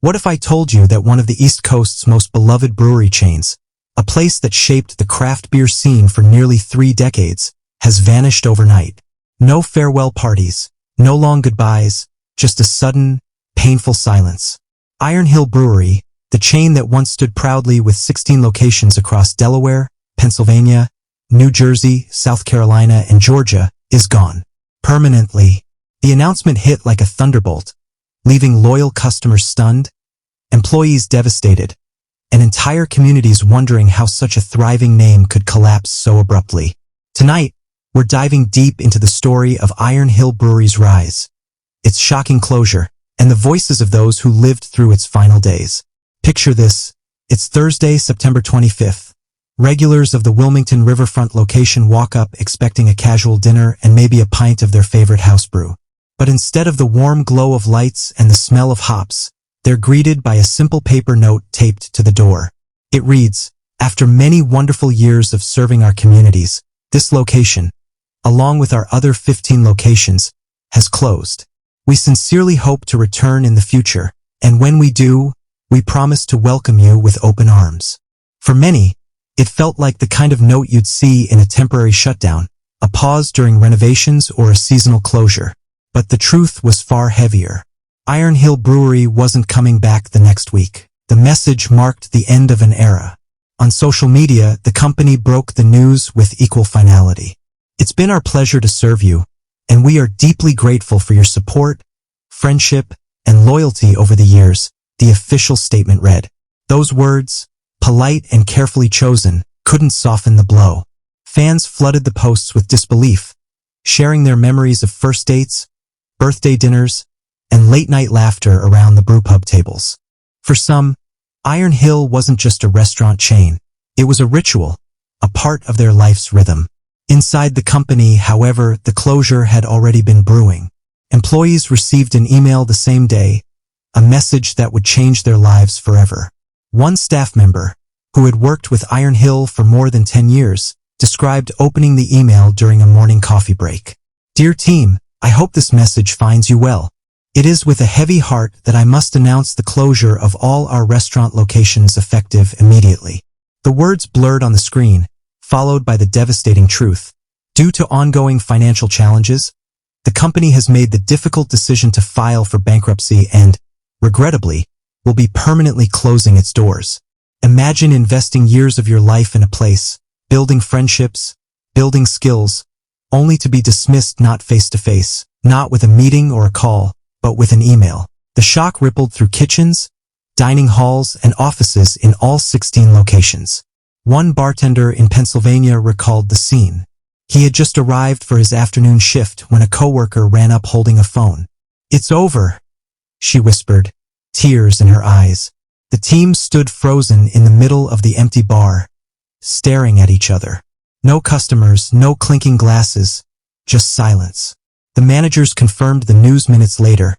What if I told you that one of the East Coast's most beloved brewery chains, a place that shaped the craft beer scene for nearly 3 decades, has vanished overnight? No farewell parties, no long goodbyes, just a sudden, painful silence. Iron Hill Brewery, the chain that once stood proudly with 16 locations across Delaware, Pennsylvania, New Jersey, South Carolina, and Georgia, is gone. Permanently. The announcement hit like a thunderbolt, leaving loyal customers stunned, employees devastated, and entire communities wondering how such a thriving name could collapse so abruptly. Tonight, we're diving deep into the story of Iron Hill Brewery's rise, its shocking closure, and the voices of those who lived through its final days. Picture this. It's Thursday, September 25th. Regulars of the Wilmington Riverfront location walk up expecting a casual dinner and maybe a pint of their favorite house brew. But instead of the warm glow of lights and the smell of hops, they're greeted by a simple paper note taped to the door. It reads, "After many wonderful years of serving our communities, this location, along with our other 15 locations, has closed. We sincerely hope to return in the future, and when we do, we promise to welcome you with open arms." For many, it felt like the kind of note you'd see in a temporary shutdown, a pause during renovations or a seasonal closure. But the truth was far heavier. Iron Hill Brewery wasn't coming back the next week. The message marked the end of an era. On social media, the company broke the news with equal finality. "It's been our pleasure to serve you, and we are deeply grateful for your support, friendship, and loyalty over the years," the official statement read. Those words, polite and carefully chosen, couldn't soften the blow. Fans flooded the posts with disbelief, sharing their memories of first dates, birthday dinners, and late-night laughter around the brewpub tables. For some, Iron Hill wasn't just a restaurant chain. It was a ritual, a part of their life's rhythm. Inside the company, however, the closure had already been brewing. Employees received an email the same day, a message that would change their lives forever. One staff member, who had worked with Iron Hill for more than 10 years, described opening the email during a morning coffee break. "Dear team, I hope this message finds you well. It is with a heavy heart that I must announce the closure of all our restaurant locations effective immediately." The words blurred on the screen, followed by the devastating truth. Due to ongoing financial challenges, the company has made the difficult decision to file for bankruptcy and, regrettably, will be permanently closing its doors. Imagine investing years of your life in a place, building friendships, building skills, only to be dismissed not face-to-face, not with a meeting or a call, but with an email. The shock rippled through kitchens, dining halls, and offices in all 16 locations. One bartender in Pennsylvania recalled the scene. He had just arrived for his afternoon shift when a coworker ran up holding a phone. "It's over," she whispered, tears in her eyes. The team stood frozen in the middle of the empty bar, staring at each other. No customers, no clinking glasses, just silence. The managers confirmed the news minutes later,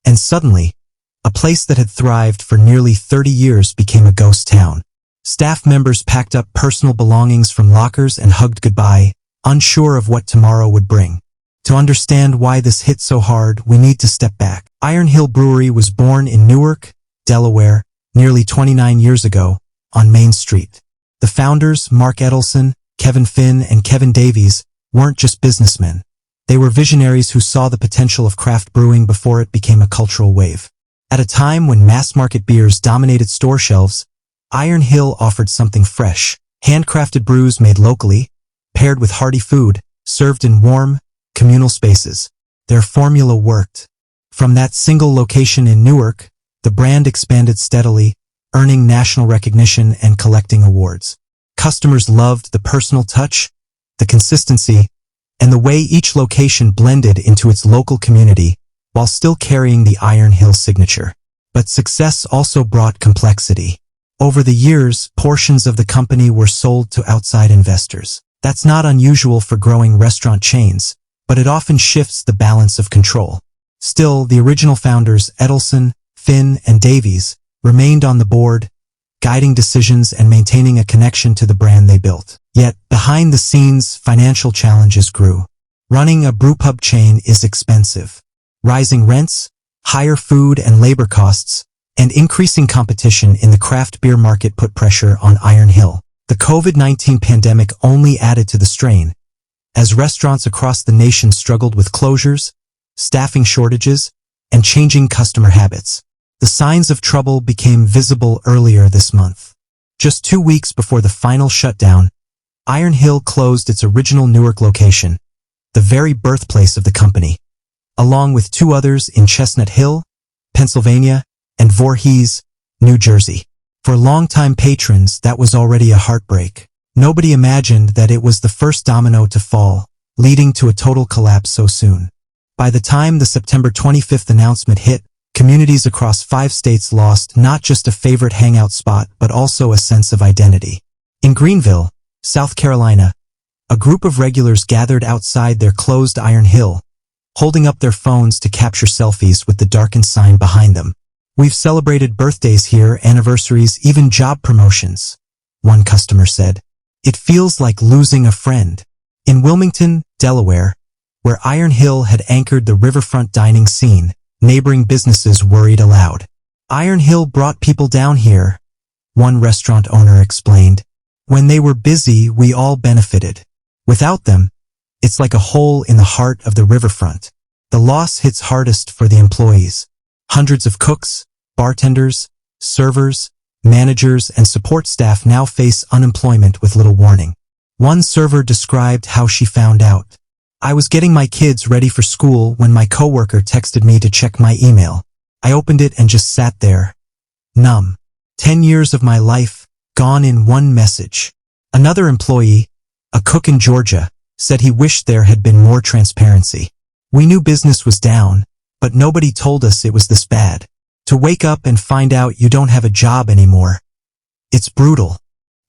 and suddenly, a place that had thrived for nearly 30 years became a ghost town. Staff members packed up personal belongings from lockers and hugged goodbye, unsure of what tomorrow would bring. To understand why this hit so hard, we need to step back. Iron Hill Brewery was born in Newark, Delaware, nearly 29 years ago, on Main Street. The founders, Mark Edelson, Kevin Finn, and Kevin Davies, weren't just businessmen. They were visionaries who saw the potential of craft brewing before it became a cultural wave. At a time when mass-market beers dominated store shelves, Iron Hill offered something fresh, handcrafted brews made locally, paired with hearty food, served in warm, communal spaces. Their formula worked. From that single location in Newark, the brand expanded steadily, earning national recognition and collecting awards. Customers loved the personal touch, the consistency, and the way each location blended into its local community while still carrying the Iron Hill signature. But success also brought complexity. Over the years, portions of the company were sold to outside investors. That's not unusual for growing restaurant chains, but it often shifts the balance of control. Still, the original founders, Edelson, Finn, and Davies, remained on the board, guiding decisions and maintaining a connection to the brand they built. Yet, behind the scenes, financial challenges grew. Running a brewpub chain is expensive. Rising rents, higher food and labor costs, and increasing competition in the craft beer market put pressure on Iron Hill. The COVID-19 pandemic only added to the strain, as restaurants across the nation struggled with closures, staffing shortages, and changing customer habits. The signs of trouble became visible earlier this month. Just 2 weeks before the final shutdown, Iron Hill closed its original Newark location, the very birthplace of the company, along with 2 others in Chestnut Hill, Pennsylvania, and Voorhees, New Jersey. For longtime patrons, that was already a heartbreak. Nobody imagined that it was the first domino to fall, leading to a total collapse so soon. By the time the September 25th announcement hit, communities across 5 states lost not just a favorite hangout spot but also a sense of identity. In Greenville, South Carolina, a group of regulars gathered outside their closed Iron Hill, holding up their phones to capture selfies with the darkened sign behind them. "We've celebrated birthdays here, anniversaries, even job promotions," one customer said. "It feels like losing a friend." In Wilmington, Delaware, where Iron Hill had anchored the riverfront dining scene, neighboring businesses worried aloud. "Iron Hill brought people down here," one restaurant owner explained. "When they were busy, we all benefited. Without them, it's like a hole in the heart of the riverfront." The loss hits hardest for the employees. Hundreds of cooks, bartenders, servers, managers, and support staff now face unemployment with little warning. One server described how she found out. "I was getting my kids ready for school when my coworker texted me to check my email. I opened it and just sat there, numb. 10 years of my life, gone in one message." Another employee, a cook in Georgia, said he wished there had been more transparency. "We knew business was down, but nobody told us it was this bad. To wake up and find out you don't have a job anymore. It's brutal."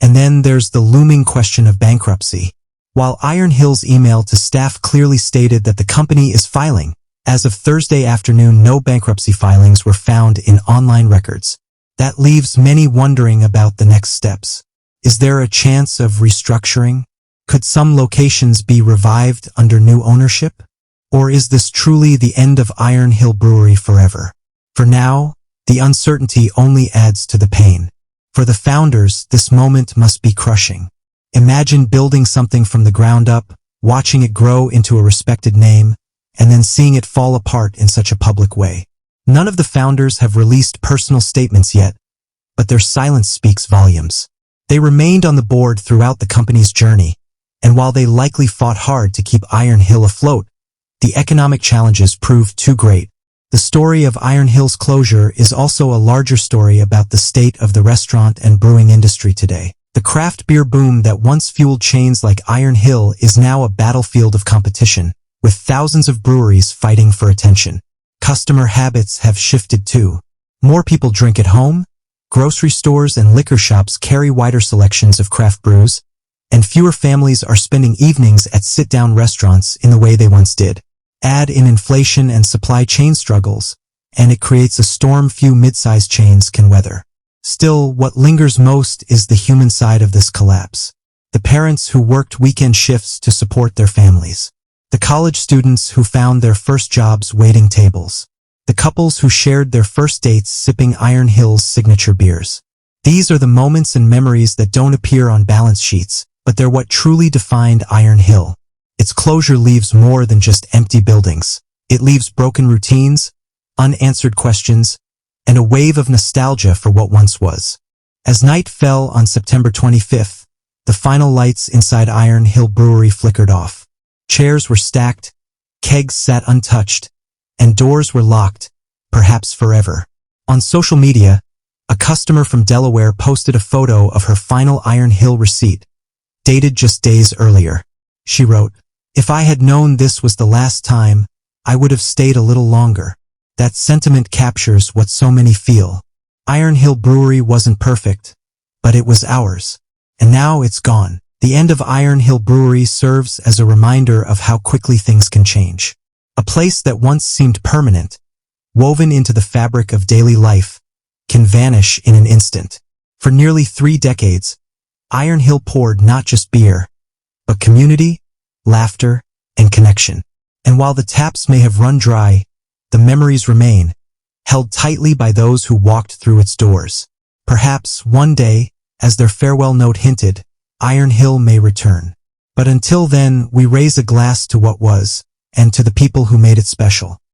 And then there's the looming question of bankruptcy. While Iron Hill's email to staff clearly stated that the company is filing, as of Thursday afternoon no bankruptcy filings were found in online records. That leaves many wondering about the next steps. Is there a chance of restructuring? Could some locations be revived under new ownership? Or is this truly the end of Iron Hill Brewery forever? For now, the uncertainty only adds to the pain. For the founders, this moment must be crushing. Imagine building something from the ground up, watching it grow into a respected name, and then seeing it fall apart in such a public way. None of the founders have released personal statements yet, but their silence speaks volumes. They remained on the board throughout the company's journey, and while they likely fought hard to keep Iron Hill afloat, the economic challenges proved too great. The story of Iron Hill's closure is also a larger story about the state of the restaurant and brewing industry today. The craft beer boom that once fueled chains like Iron Hill is now a battlefield of competition, with thousands of breweries fighting for attention. Customer habits have shifted too. More people drink at home, grocery stores and liquor shops carry wider selections of craft brews, and fewer families are spending evenings at sit-down restaurants in the way they once did. Add in inflation and supply chain struggles, and it creates a storm few mid-sized chains can weather. Still, what lingers most is the human side of this collapse. The parents who worked weekend shifts to support their families. The college students who found their first jobs waiting tables. The couples who shared their first dates sipping Iron Hill's signature beers. These are the moments and memories that don't appear on balance sheets, but they're what truly defined Iron Hill. Its closure leaves more than just empty buildings. It leaves broken routines, unanswered questions, and a wave of nostalgia for what once was. As night fell on September 25th, the final lights inside Iron Hill Brewery flickered off. Chairs were stacked, kegs sat untouched, and doors were locked, perhaps forever. On social media, a customer from Delaware posted a photo of her final Iron Hill receipt, dated just days earlier. She wrote, "If I had known this was the last time, I would have stayed a little longer." That sentiment captures what so many feel. Iron Hill Brewery wasn't perfect, but it was ours. And now it's gone. The end of Iron Hill Brewery serves as a reminder of how quickly things can change. A place that once seemed permanent, woven into the fabric of daily life, can vanish in an instant. For nearly 3 decades, Iron Hill poured not just beer, but community, laughter, and connection. And while the taps may have run dry, the memories remain, held tightly by those who walked through its doors. Perhaps, one day, as their farewell note hinted, Iron Hill may return. But until then, we raise a glass to what was, and to the people who made it special.